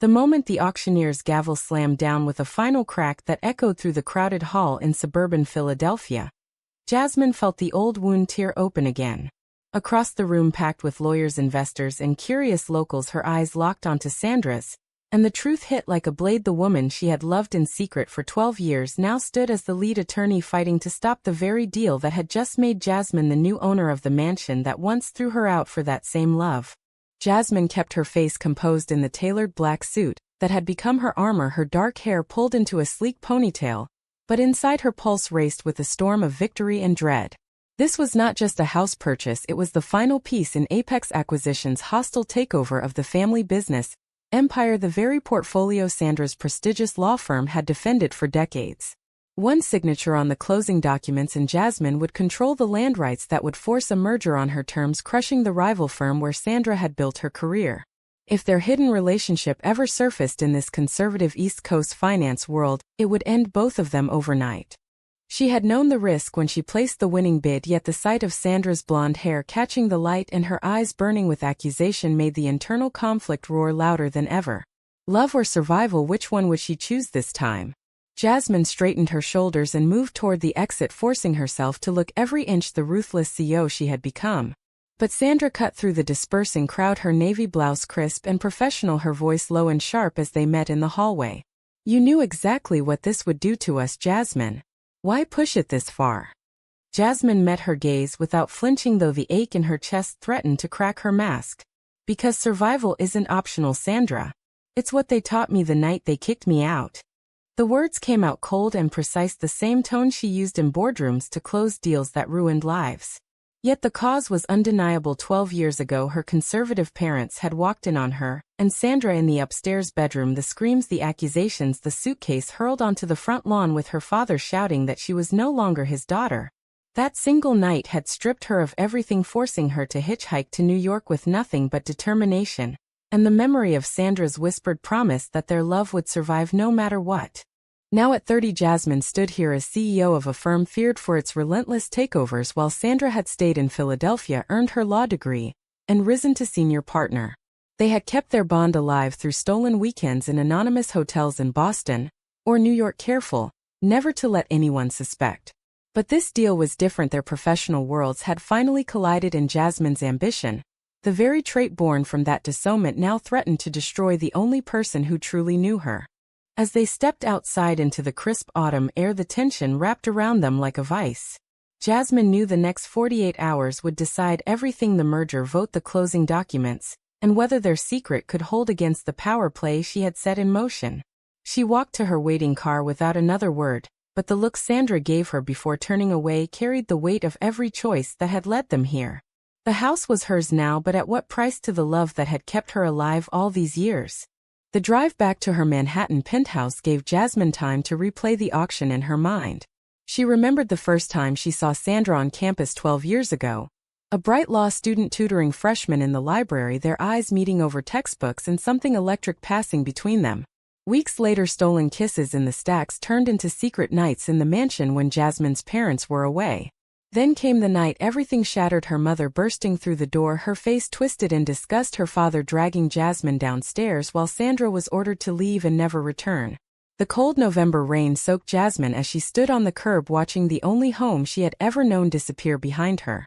The moment the auctioneer's gavel slammed down with a final crack that echoed through the crowded hall in suburban Philadelphia, Jasmine felt the old wound tear open again. Across the room packed with lawyers, investors, and curious locals, her eyes locked onto Sandra's, and the truth hit like a blade. The woman she had loved in secret for 12 years now stood as the lead attorney, fighting to stop the very deal that had just made Jasmine the new owner of the mansion that once threw her out for that same love. Jasmine kept her face composed in the tailored black suit that had become her armor, her dark hair pulled into a sleek ponytail, but inside her pulse raced with a storm of victory and dread. This was not just a house purchase, it was the final piece in Apex Acquisitions' hostile takeover of the family business empire, the very portfolio Sandra's prestigious law firm had defended for decades. One signature on the closing documents and Jasmine would control the land rights that would force a merger on her terms, crushing the rival firm where Sandra had built her career. If their hidden relationship ever surfaced in this conservative East Coast finance world, it would end both of them overnight. She had known the risk when she placed the winning bid, yet the sight of Sandra's blonde hair catching the light and her eyes burning with accusation made the internal conflict roar louder than ever. Love or survival, which one would she choose this time? Jasmine straightened her shoulders and moved toward the exit, forcing herself to look every inch the ruthless CEO she had become. But Sandra cut through the dispersing crowd, her navy blouse crisp and professional, her voice low and sharp as they met in the hallway. "You knew exactly what this would do to us, Jasmine. Why push it this far?" Jasmine met her gaze without flinching, though the ache in her chest threatened to crack her mask. "Because survival isn't optional, Sandra. It's what they taught me the night they kicked me out." The words came out cold and precise, the same tone she used in boardrooms to close deals that ruined lives. Yet the cause was undeniable. 12 years ago her conservative parents had walked in on her and Sandra in the upstairs bedroom, the screams, the accusations, the suitcase hurled onto the front lawn with her father shouting that she was no longer his daughter. That single night had stripped her of everything, forcing her to hitchhike to New York with nothing but determination and the memory of Sandra's whispered promise that their love would survive no matter what. Now at 30, Jasmine stood here as CEO of a firm feared for its relentless takeovers, while Sandra had stayed in Philadelphia, earned her law degree, and risen to senior partner. They had kept their bond alive through stolen weekends in anonymous hotels in Boston or New York, careful never to let anyone suspect. But this deal was different. Their professional worlds had finally collided, and Jasmine's ambition, the very trait born from that disownment, now threatened to destroy the only person who truly knew her. As they stepped outside into the crisp autumn air, the tension wrapped around them like a vice. Jasmine knew the next 48 hours would decide everything: the merger vote, the closing documents, and whether their secret could hold against the power play she had set in motion. She walked to her waiting car without another word, but the look Sandra gave her before turning away carried the weight of every choice that had led them here. The house was hers now, but at what price to the love that had kept her alive all these years? The drive back to her Manhattan penthouse gave Jasmine time to replay the auction in her mind. She remembered the first time she saw Sandra on campus 12 years ago. A bright law student tutoring freshmen in the library, their eyes meeting over textbooks and something electric passing between them. Weeks later, stolen kisses in the stacks turned into secret nights in the mansion when Jasmine's parents were away. Then came the night everything shattered, her mother bursting through the door, her face twisted in disgust, her father dragging Jasmine downstairs while Sandra was ordered to leave and never return. The cold November rain soaked Jasmine as she stood on the curb watching the only home she had ever known disappear behind her.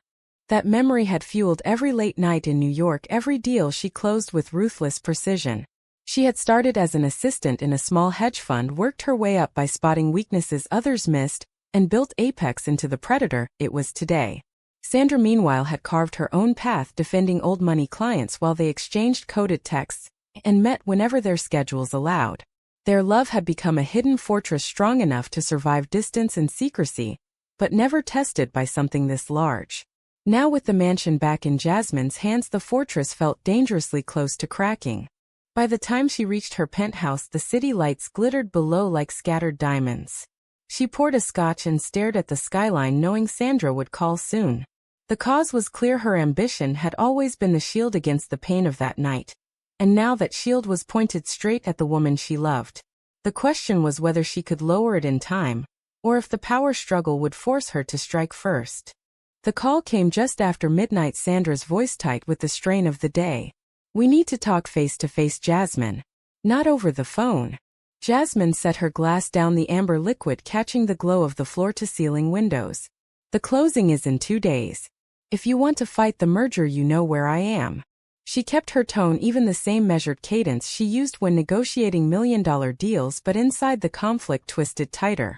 That memory had fueled every late night in New York, every deal she closed with ruthless precision. She had started as an assistant in a small hedge fund, worked her way up by spotting weaknesses others missed, and built Apex into the predator it was today. Sandra, meanwhile, had carved her own path, defending old money clients while they exchanged coded texts and met whenever their schedules allowed. Their love had become a hidden fortress, strong enough to survive distance and secrecy, but never tested by something this large. Now, with the mansion back in Jasmine's hands, the fortress felt dangerously close to cracking. By the time she reached her penthouse, the city lights glittered below like scattered diamonds. She poured a scotch and stared at the skyline, knowing Sandra would call soon. The cause was clear. Her ambition had always been the shield against the pain of that night. And now that shield was pointed straight at the woman she loved. The question was whether she could lower it in time, or if the power struggle would force her to strike first. The call came just after midnight, Sandra's voice tight with the strain of the day. "We need to talk face to face, Jasmine." Not over the phone. Jasmine set her glass down, the amber liquid catching the glow of the floor-to-ceiling windows. The closing is in 2 days. If you want to fight the merger, you know where I am. She kept her tone, even the same measured cadence she used when negotiating million-dollar deals, but inside the conflict twisted tighter.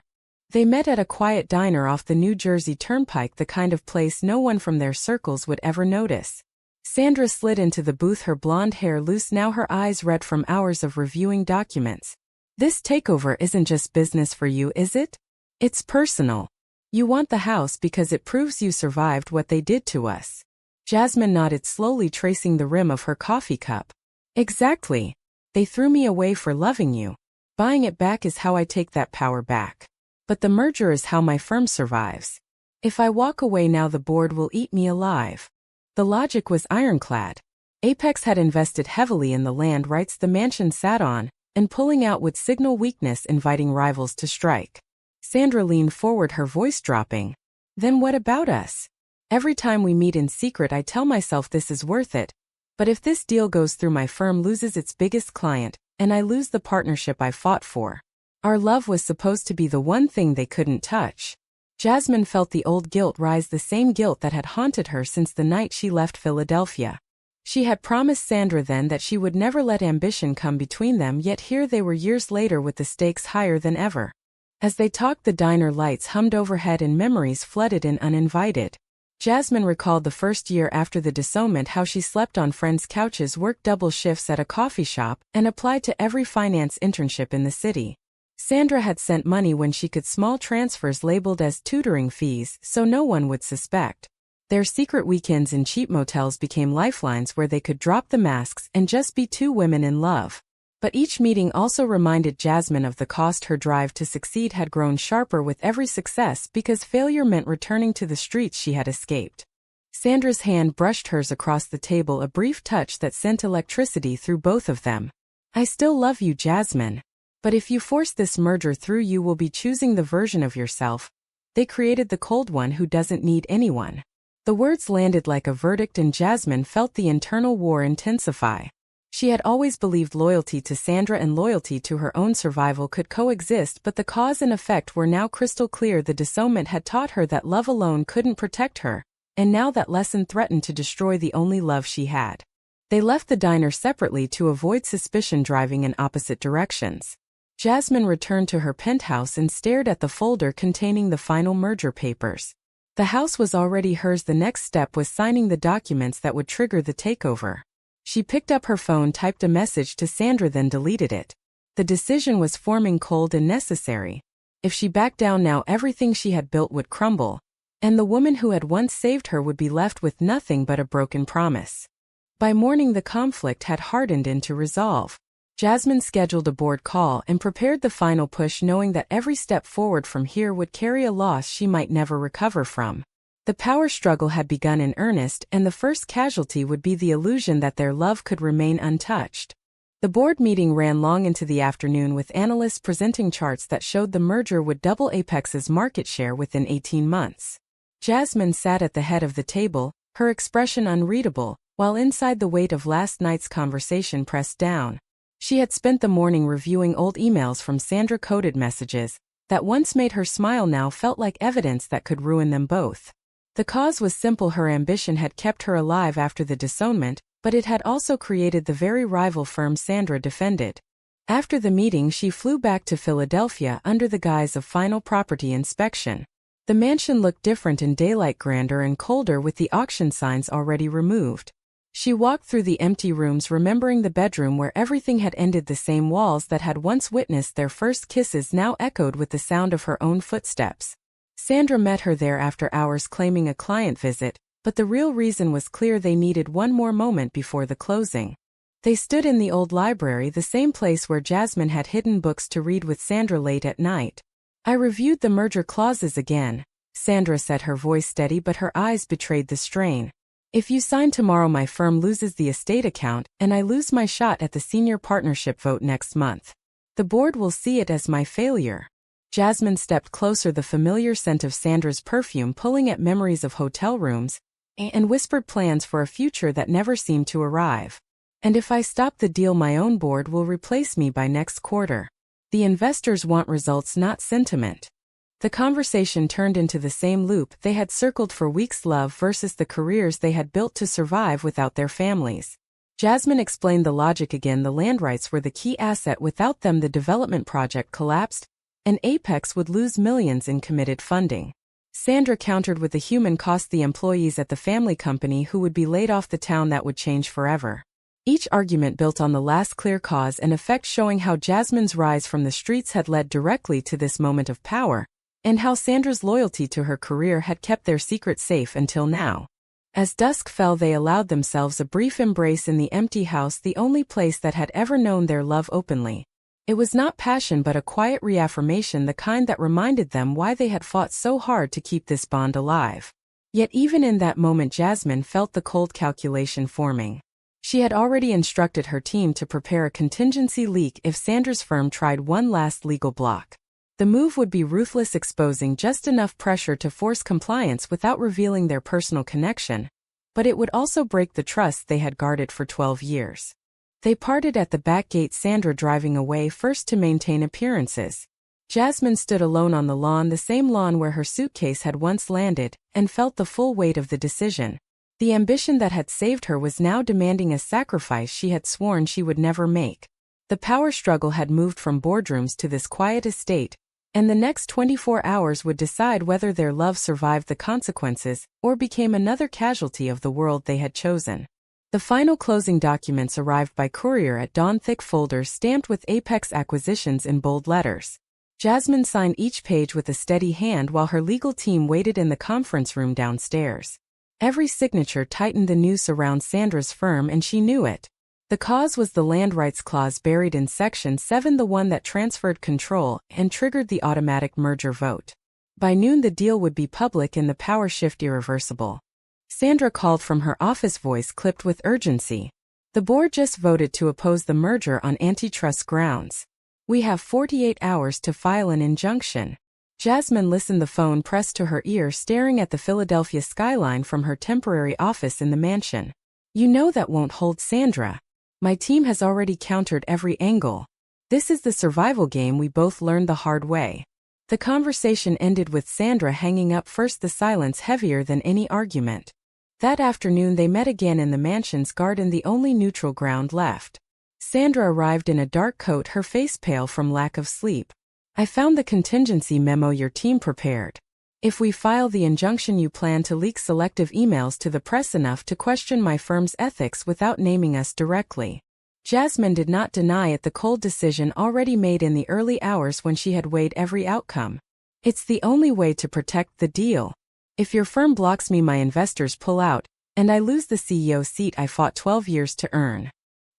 They met at a quiet diner off the New Jersey Turnpike, the kind of place no one from their circles would ever notice. Sandra slid into the booth, her blonde hair loose now, her eyes red from hours of reviewing documents. This takeover isn't just business for you, is it? It's personal. You want the house because it proves you survived what they did to us. Jasmine nodded, slowly tracing the rim of her coffee cup. Exactly. They threw me away for loving you. Buying it back is how I take that power back. But the merger is how my firm survives. If I walk away now, the board will eat me alive. The logic was ironclad. Apex had invested heavily in the land rights the mansion sat on, and pulling out would signal weakness, inviting rivals to strike. Sandra leaned forward, her voice dropping. Then what about us? Every time we meet in secret, I tell myself this is worth it. But if this deal goes through, my firm loses its biggest client, and I lose the partnership I fought for. Our love was supposed to be the one thing they couldn't touch. Jasmine felt the old guilt rise, the same guilt that had haunted her since the night she left Philadelphia. She had promised Sandra then that she would never let ambition come between them, yet here they were years later with the stakes higher than ever. As they talked, the diner lights hummed overhead and memories flooded in uninvited. Jasmine recalled the first year after the disownment, how she slept on friends' couches, worked double shifts at a coffee shop, and applied to every finance internship in the city. Sandra had sent money when she could, small transfers labeled as tutoring fees, so no one would suspect. Their secret weekends in cheap motels became lifelines where they could drop the masks and just be two women in love. But each meeting also reminded Jasmine of the cost. Her drive to succeed had grown sharper with every success, because failure meant returning to the streets she had escaped. Sandra's hand brushed hers across the table, a brief touch that sent electricity through both of them. I still love you, Jasmine. But if you force this merger through, you will be choosing the version of yourself they created, the cold one who doesn't need anyone. The words landed like a verdict, and Jasmine felt the internal war intensify. She had always believed loyalty to Sandra and loyalty to her own survival could coexist, but the cause and effect were now crystal clear. The disownment had taught her that love alone couldn't protect her, and now that lesson threatened to destroy the only love she had. They left the diner separately to avoid suspicion, driving in opposite directions. Jasmine returned to her penthouse and stared at the folder containing the final merger papers. The house was already hers. The next step was signing the documents that would trigger the takeover. She picked up her phone, typed a message to Sandra, then deleted it. The decision was forming, cold and necessary. If she backed down now, everything she had built would crumble, and the woman who had once saved her would be left with nothing but a broken promise. By morning, the conflict had hardened into resolve. Jasmine scheduled a board call and prepared the final push, knowing that every step forward from here would carry a loss she might never recover from. The power struggle had begun in earnest, and the first casualty would be the illusion that their love could remain untouched. The board meeting ran long into the afternoon, with analysts presenting charts that showed the merger would double Apex's market share within 18 months. Jasmine sat at the head of the table, her expression unreadable, while inside the weight of last night's conversation pressed down. She had spent the morning reviewing old emails from Sandra, coded messages that once made her smile now felt like evidence that could ruin them both. The cause was simple. Her ambition had kept her alive after the disownment, but it had also created the very rival firm Sandra defended. After the meeting, she flew back to Philadelphia under the guise of final property inspection. The mansion looked different in daylight, grander and colder, with the auction signs already removed. She walked through the empty rooms, remembering the bedroom where everything had ended. The same walls that had once witnessed their first kisses now echoed with the sound of her own footsteps. Sandra met her there after hours, claiming a client visit, but the real reason was clear. They needed one more moment before the closing. They stood in the old library, the same place where Jasmine had hidden books to read with Sandra late at night. I reviewed the merger clauses again, Sandra said, her voice steady, but her eyes betrayed the strain. If you sign tomorrow, my firm loses the estate account, and I lose my shot at the senior partnership vote next month. The board will see it as my failure. Jasmine stepped closer, the familiar scent of Sandra's perfume pulling at memories of hotel rooms, and whispered plans for a future that never seemed to arrive. And if I stop the deal, my own board will replace me by next quarter. The investors want results, not sentiment. The conversation turned into the same loop they had circled for weeks: love versus the careers they had built to survive without their families. Jasmine explained the logic again. The land rights were the key asset. Without them, the development project collapsed, and Apex would lose millions in committed funding. Sandra countered with the human cost: the employees at the family company who would be laid off, the town that would change forever. Each argument built on the last, clear cause and effect, showing how Jasmine's rise from the streets had led directly to this moment of power, and how Sandra's loyalty to her career had kept their secret safe until now. As dusk fell, they allowed themselves a brief embrace in the empty house, the only place that had ever known their love openly. It was not passion but a quiet reaffirmation, the kind that reminded them why they had fought so hard to keep this bond alive. Yet even in that moment, Jasmine felt the cold calculation forming. She had already instructed her team to prepare a contingency leak if Sandra's firm tried one last legal block. The move would be ruthless, exposing just enough pressure to force compliance without revealing their personal connection, but it would also break the trust they had guarded for 12 years. They parted at the back gate, Sandra driving away first to maintain appearances. Jasmine stood alone on the lawn, the same lawn where her suitcase had once landed, and felt the full weight of the decision. The ambition that had saved her was now demanding a sacrifice she had sworn she would never make. The power struggle had moved from boardrooms to this quiet estate, and the next 24 hours would decide whether their love survived the consequences or became another casualty of the world they had chosen. The final closing documents arrived by courier at dawn, thick folders stamped with Apex Acquisitions in bold letters. Jasmine signed each page with a steady hand while her legal team waited in the conference room downstairs. Every signature tightened the noose around Sandra's firm, and she knew it. The cause was the land rights clause buried in Section 7, the one that transferred control and triggered the automatic merger vote. By noon, the deal would be public and the power shift irreversible. Sandra called from her office, voice clipped with urgency. The board just voted to oppose the merger on antitrust grounds. We have 48 hours to file an injunction. Jasmine listened, the phone pressed to her ear, staring at the Philadelphia skyline from her temporary office in the mansion. You know that won't hold, Sandra. My team has already countered every angle. This is the survival game we both learned the hard way. The conversation ended with Sandra hanging up first, the silence heavier than any argument. That afternoon they met again in the mansion's garden, the only neutral ground left. Sandra arrived in a dark coat, her face pale from lack of sleep. I found the contingency memo your team prepared. If we file the injunction, you plan to leak selective emails to the press enough to question my firm's ethics without naming us directly. Jasmine did not deny it, the cold decision already made in the early hours when she had weighed every outcome. It's the only way to protect the deal. If your firm blocks me, my investors pull out, and I lose the CEO seat I fought 12 years to earn.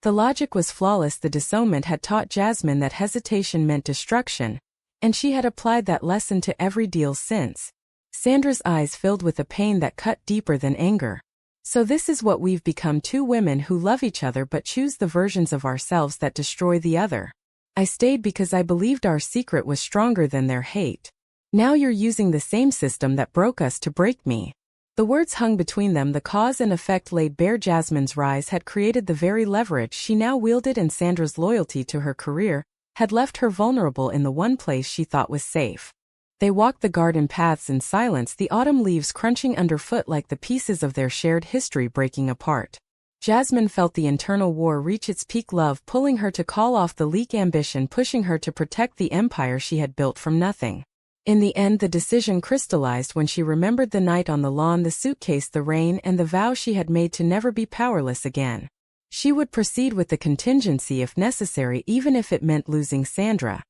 The logic was flawless. The disownment had taught Jasmine that hesitation meant destruction, and she had applied that lesson to every deal since. Sandra's eyes filled with a pain that cut deeper than anger. So this is what we've become, two women who love each other but choose the versions of ourselves that destroy the other. I stayed because I believed our secret was stronger than their hate. Now you're using the same system that broke us to break me. The words hung between them, the cause and effect laid bare. Jasmine's rise had created the very leverage she now wielded, and Sandra's loyalty to her career had left her vulnerable in the one place she thought was safe. They walked the garden paths in silence, the autumn leaves crunching underfoot like the pieces of their shared history breaking apart. Jasmine felt the internal war reach its peak, love pulling her to call off the leak, ambition pushing her to protect the empire she had built from nothing. In the end, the decision crystallized when she remembered the night on the lawn, the suitcase, the rain, and the vow she had made to never be powerless again. She would proceed with the contingency if necessary, even if it meant losing Sandra.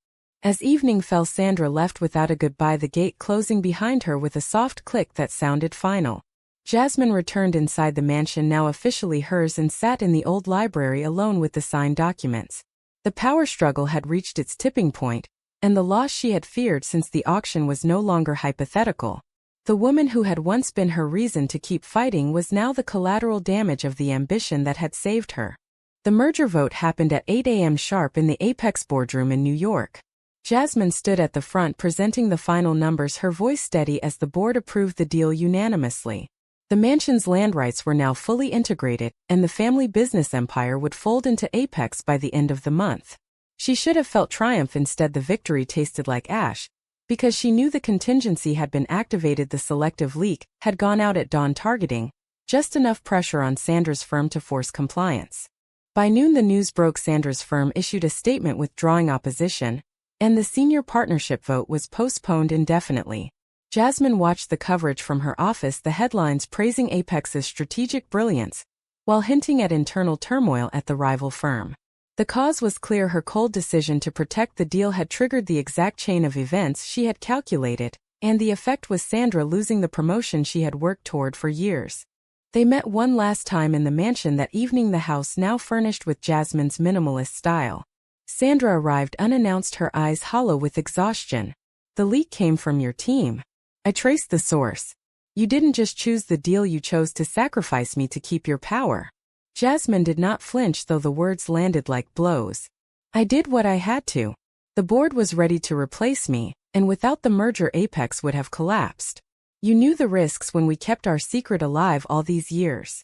As evening fell, Sandra left without a goodbye, the gate closing behind her with a soft click that sounded final. Jasmine returned inside the mansion, now officially hers, and sat in the old library alone with the signed documents. The power struggle had reached its tipping point, and the loss she had feared since the auction was no longer hypothetical. The woman who had once been her reason to keep fighting was now the collateral damage of the ambition that had saved her. The merger vote happened at 8 a.m. sharp in the Apex boardroom in New York. Jasmine stood at the front presenting the final numbers, her voice steady as the board approved the deal unanimously. The mansion's land rights were now fully integrated, and the family business empire would fold into Apex by the end of the month. She should have felt triumph. Instead, the victory tasted like ash, because she knew the contingency had been activated. The selective leak had gone out at dawn, targeting just enough pressure on Sandra's firm to force compliance. By noon, the news broke. Sandra's firm issued a statement withdrawing opposition, and the senior partnership vote was postponed indefinitely. Jasmine watched the coverage from her office, the headlines praising Apex's strategic brilliance, while hinting at internal turmoil at the rival firm. The cause was clear. Her cold decision to protect the deal had triggered the exact chain of events she had calculated, and the effect was Sandra losing the promotion she had worked toward for years. They met one last time in the mansion that evening, the house now furnished with Jasmine's minimalist style. Sandra arrived unannounced, her eyes hollow with exhaustion. "The leak came from your team. I traced the source. You didn't just choose the deal, you chose to sacrifice me to keep your power." Jasmine did not flinch, though the words landed like blows. "I did what I had to. The board was ready to replace me, and without the merger Apex would have collapsed. You knew the risks when we kept our secret alive all these years."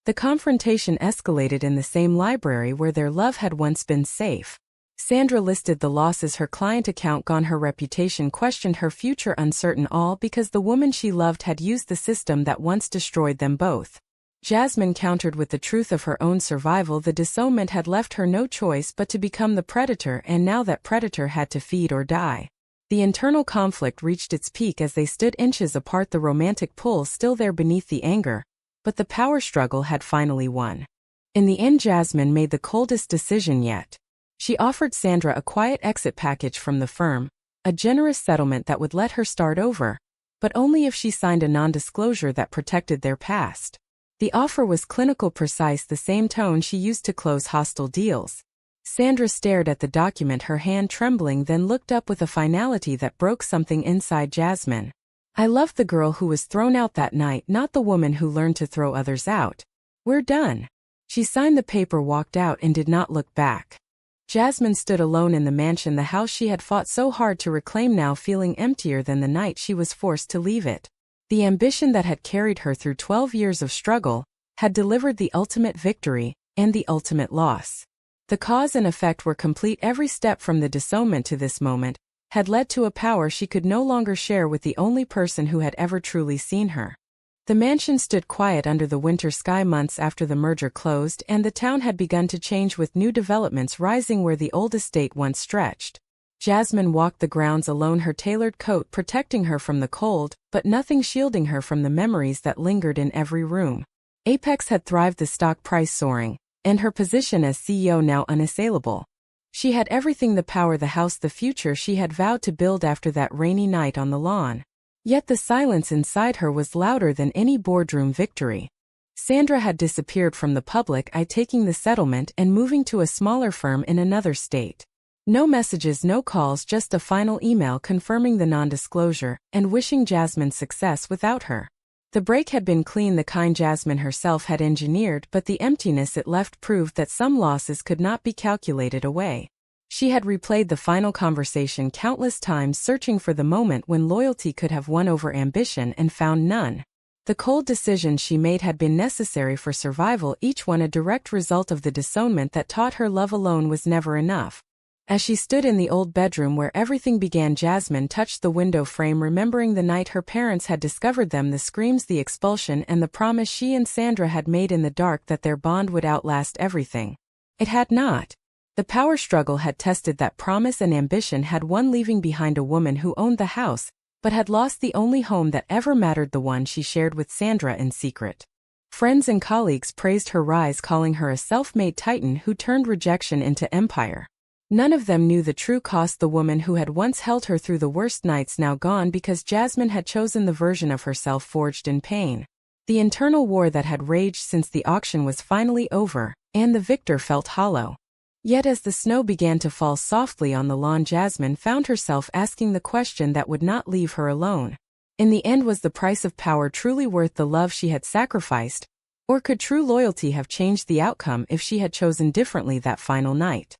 The confrontation escalated in the same library where their love had once been safe. Sandra listed the losses, her client account gone, her reputation questioned, her future uncertain, all because the woman she loved had used the system that once destroyed them both. Jasmine countered with the truth of her own survival. The disownment had left her no choice but to become the predator, and now that predator had to feed or die. The internal conflict reached its peak as they stood inches apart, the romantic pull still there beneath the anger, but the power struggle had finally won. In the end, Jasmine made the coldest decision yet. She offered Sandra a quiet exit package from the firm, a generous settlement that would let her start over, but only if she signed a non-disclosure that protected their past. The offer was clinical, precise, the same tone she used to close hostile deals. Sandra stared at the document, her hand trembling, then looked up with a finality that broke something inside Jasmine. "I loved the girl who was thrown out that night, not the woman who learned to throw others out. We're done." She signed the paper, walked out, and did not look back. Jasmine stood alone in the mansion, the house she had fought so hard to reclaim now feeling emptier than the night she was forced to leave it. The ambition that had carried her through 12 years of struggle had delivered the ultimate victory and the ultimate loss. The cause and effect were complete. Every step from the disownment to this moment had led to a power she could no longer share with the only person who had ever truly seen her. The mansion stood quiet under the winter sky months after the merger closed, and the town had begun to change, with new developments rising where the old estate once stretched. Jasmine walked the grounds alone, her tailored coat protecting her from the cold, but nothing shielding her from the memories that lingered in every room. Apex had thrived, the stock price soaring, and her position as CEO now unassailable. She had everything: the power, the house, the future she had vowed to build after that rainy night on the lawn. Yet the silence inside her was louder than any boardroom victory. Sandra had disappeared from the public eye, taking the settlement and moving to a smaller firm in another state. No messages, no calls, just a final email confirming the non-disclosure and wishing Jasmine success without her. The break had been clean, the kind Jasmine herself had engineered, but the emptiness it left proved that some losses could not be calculated away. She had replayed the final conversation countless times, searching for the moment when loyalty could have won over ambition, and found none. The cold decisions she made had been necessary for survival, each one a direct result of the disownment that taught her love alone was never enough. As she stood in the old bedroom where everything began, Jasmine touched the window frame, remembering the night her parents had discovered them, the screams, the expulsion, and the promise she and Sandra had made in the dark that their bond would outlast everything. It had not. The power struggle had tested that promise, and ambition had won, leaving behind a woman who owned the house, but had lost the only home that ever mattered, the one she shared with Sandra in secret. Friends and colleagues praised her rise, calling her a self-made titan who turned rejection into empire. None of them knew the true cost: the woman who had once held her through the worst nights now gone because Jasmine had chosen the version of herself forged in pain. The internal war that had raged since the auction was finally over, and the victor felt hollow. Yet as the snow began to fall softly on the lawn, Jasmine found herself asking the question that would not leave her alone. In the end, was the price of power truly worth the love she had sacrificed, or could true loyalty have changed the outcome if she had chosen differently that final night?